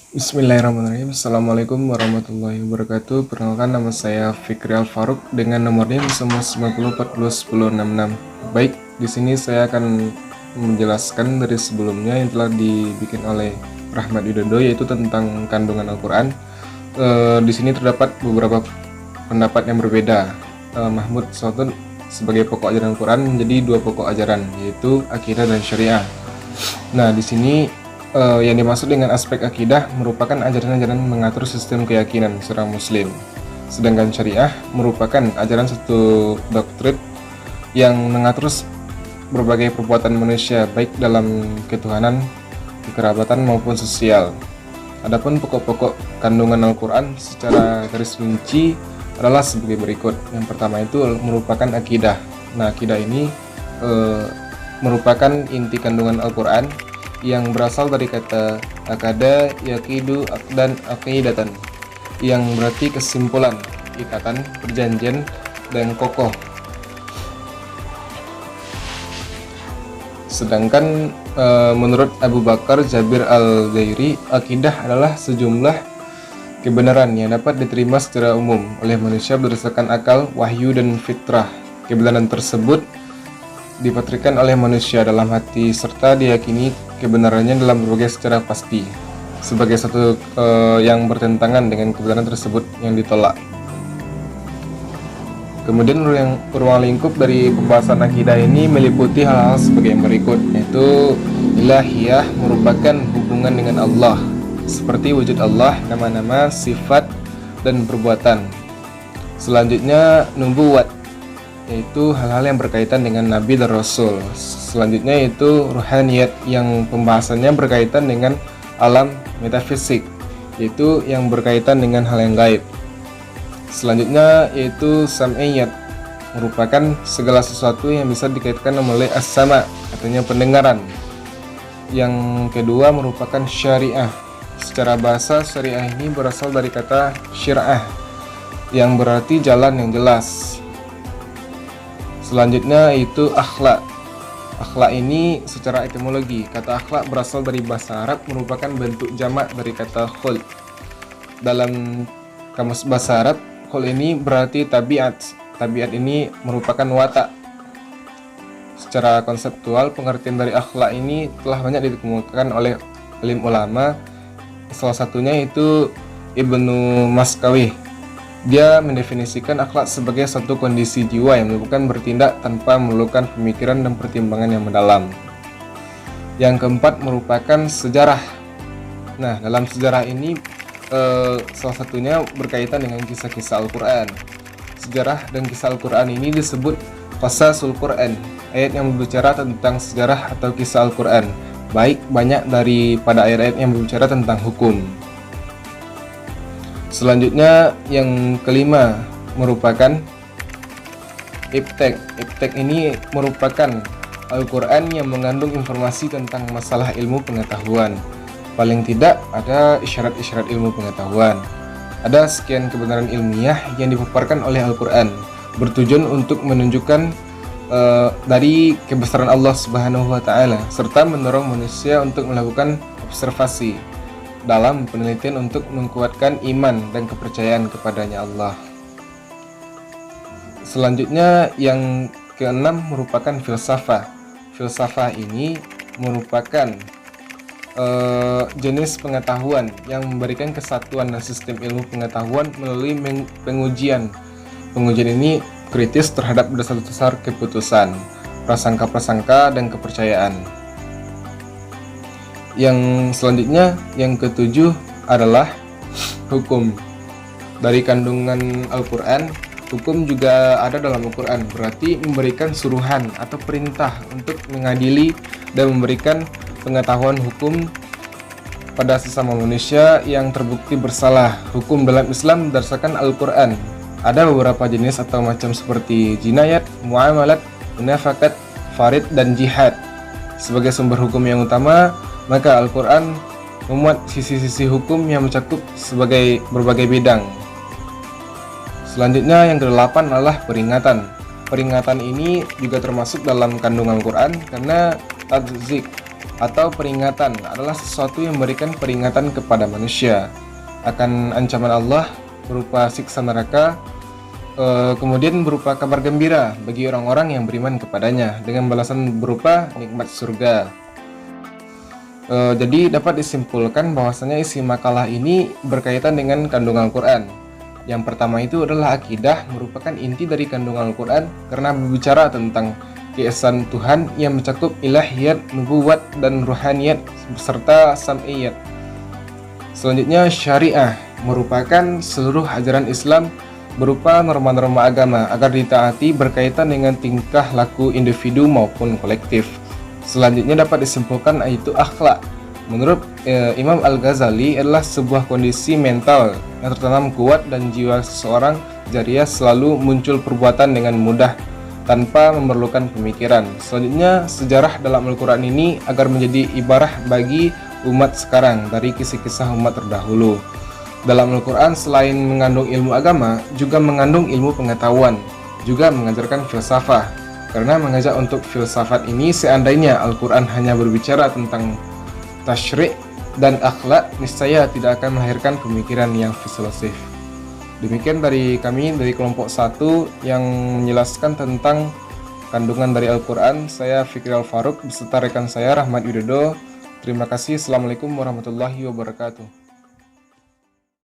Bismillahirrahmanirrahim. Assalamualaikum warahmatullahi wabarakatuh. Perkenalkan, nama saya Fikri Al Faruk dengan nomor NIM 9040401066. Baik, di sini saya akan menjelaskan dari sebelumnya yang telah dibikin oleh Rahmat Widodo, yaitu tentang kandungan Al-Quran. Di sini terdapat beberapa pendapat yang berbeda. Mahmud Sultan sebagai pokok ajaran Al-Quran menjadi dua pokok ajaran, yaitu akidah dan syariah. Nah, di sini yang dimaksud dengan aspek akidah merupakan ajaran-ajaran mengatur sistem keyakinan seorang muslim. Sedangkan syariah merupakan ajaran satu doktrin yang mengatur berbagai perbuatan manusia, baik dalam ketuhanan, kekerabatan maupun sosial. Adapun pokok-pokok kandungan Al-Quran secara garis rinci adalah sebagai berikut. Yang pertama itu merupakan akidah. Nah, akidah ini merupakan inti kandungan Al-Quran yang berasal dari kata akada, yakidu, dan aqidatan, yang berarti kesimpulan, ikatan, perjanjian, dan kokoh. Sedangkan menurut Abu Bakar Jabir Al-Zairi, akidah adalah sejumlah kebenaran yang dapat diterima secara umum oleh manusia berdasarkan akal, wahyu, dan fitrah. Kebenaran tersebut dipatrikan oleh manusia dalam hati serta diyakini kebenarannya dalam berbagai secara pasti sebagai satu yang bertentangan dengan kebenaran tersebut yang ditolak. Kemudian ruang lingkup dari pembahasan akidah ini meliputi hal-hal sebagai yang berikut, yaitu ilahiyah merupakan hubungan dengan Allah seperti wujud Allah, nama-nama, sifat, dan perbuatan. Selanjutnya nubuwat, yaitu hal-hal yang berkaitan dengan Nabi dan Rasul. Selanjutnya yaitu ruhaniyat, yang pembahasannya berkaitan dengan alam metafisik, yaitu yang berkaitan dengan hal yang gaib. Selanjutnya yaitu sam'iyat, merupakan segala sesuatu yang bisa dikaitkan oleh as-sama, artinya pendengaran. Yang kedua merupakan syariah. Secara bahasa, syariah ini berasal dari kata syir'ah, yang berarti jalan yang jelas. Selanjutnya itu akhlak. Akhlak ini secara etimologi, kata akhlak berasal dari bahasa Arab, merupakan bentuk jamak dari kata khulq. Dalam kamus bahasa Arab, khulq ini berarti tabiat. Tabiat ini merupakan watak. Secara konseptual, pengertian dari akhlak ini telah banyak dikemukakan oleh alim ulama. Salah satunya itu Ibnu Maskawih. Dia mendefinisikan akhlak sebagai suatu kondisi jiwa yang bukan bertindak tanpa memerlukan pemikiran dan pertimbangan yang mendalam. Yang keempat merupakan sejarah. Nah, dalam sejarah ini salah satunya berkaitan dengan kisah-kisah Al-Quran. Sejarah dan kisah Al-Quran ini disebut qasasul Quran, ayat yang berbicara tentang sejarah atau kisah Al-Quran, baik banyak daripada ayat-ayat yang berbicara tentang hukum. Selanjutnya yang kelima merupakan iptek. Iptek ini merupakan Al-Quran yang mengandung informasi tentang masalah ilmu pengetahuan. Paling tidak ada isyarat-isyarat ilmu pengetahuan. Ada sekian kebenaran ilmiah yang dipaparkan oleh Al-Quran, bertujuan untuk menunjukkan dari kebesaran Allah Subhanahu wa Ta'ala, serta mendorong manusia untuk melakukan observasi dalam penelitian untuk menguatkan iman dan kepercayaan kepadanya Allah. Selanjutnya yang keenam merupakan filsafah. Filsafah ini merupakan jenis pengetahuan yang memberikan kesatuan dan sistem ilmu pengetahuan melalui pengujian. Pengujian ini kritis terhadap dasar-dasar keputusan, prasangka-prasangka, dan kepercayaan. Yang selanjutnya, yang ketujuh adalah hukum. Dari kandungan Al-Quran, hukum juga ada dalam Al-Quran, berarti memberikan suruhan atau perintah untuk mengadili dan memberikan pengetahuan hukum pada sesama manusia yang terbukti bersalah. Hukum dalam Islam berdasarkan Al-Quran. Ada beberapa jenis atau macam seperti jinayat, muamalat, munafakat, farid, dan jihad. Sebagai sumber hukum yang utama, maka Al-Quran memuat sisi-sisi hukum yang mencakup sebagai berbagai bidang. Selanjutnya yang kedelapan adalah peringatan. Peringatan ini juga termasuk dalam kandungan Al-Quran karena tadzik, atau peringatan adalah sesuatu yang memberikan peringatan kepada manusia akan ancaman Allah berupa siksa neraka, kemudian berupa kabar gembira bagi orang-orang yang beriman kepadanya dengan balasan berupa nikmat surga. Jadi dapat disimpulkan bahwasanya isi makalah ini berkaitan dengan kandungan Al-Quran. Yang pertama itu adalah akidah, merupakan inti dari kandungan Al-Quran karena berbicara tentang keesaan Tuhan yang mencakup ilahiyat, nubuwat, dan ruhaniyat beserta sam'iyat. Selanjutnya syariah merupakan seluruh ajaran Islam berupa norma-norma agama agar ditaati berkaitan dengan tingkah laku individu maupun kolektif. Selanjutnya dapat disimpulkan yaitu akhlak. Menurut Imam Al-Ghazali adalah sebuah kondisi mental yang tertanam kuat dan jiwa seseorang jariah selalu muncul perbuatan dengan mudah tanpa memerlukan pemikiran. Selanjutnya, sejarah dalam Al-Quran ini agar menjadi ibarah bagi umat sekarang dari kisah-kisah umat terdahulu. Dalam Al-Quran selain mengandung ilmu agama, juga mengandung ilmu pengetahuan, juga mengajarkan filsafah. Karena mengajak untuk filsafat ini, seandainya Al-Quran hanya berbicara tentang tasyri' dan akhlak, niscaya tidak akan melahirkan pemikiran yang filosofis. Demikian dari kami, dari kelompok 1 yang menjelaskan tentang kandungan dari Al-Quran. Saya Fikri Al-Faruq beserta rekan saya Rahmat Widodo. Terima kasih. Assalamualaikum warahmatullahi wabarakatuh.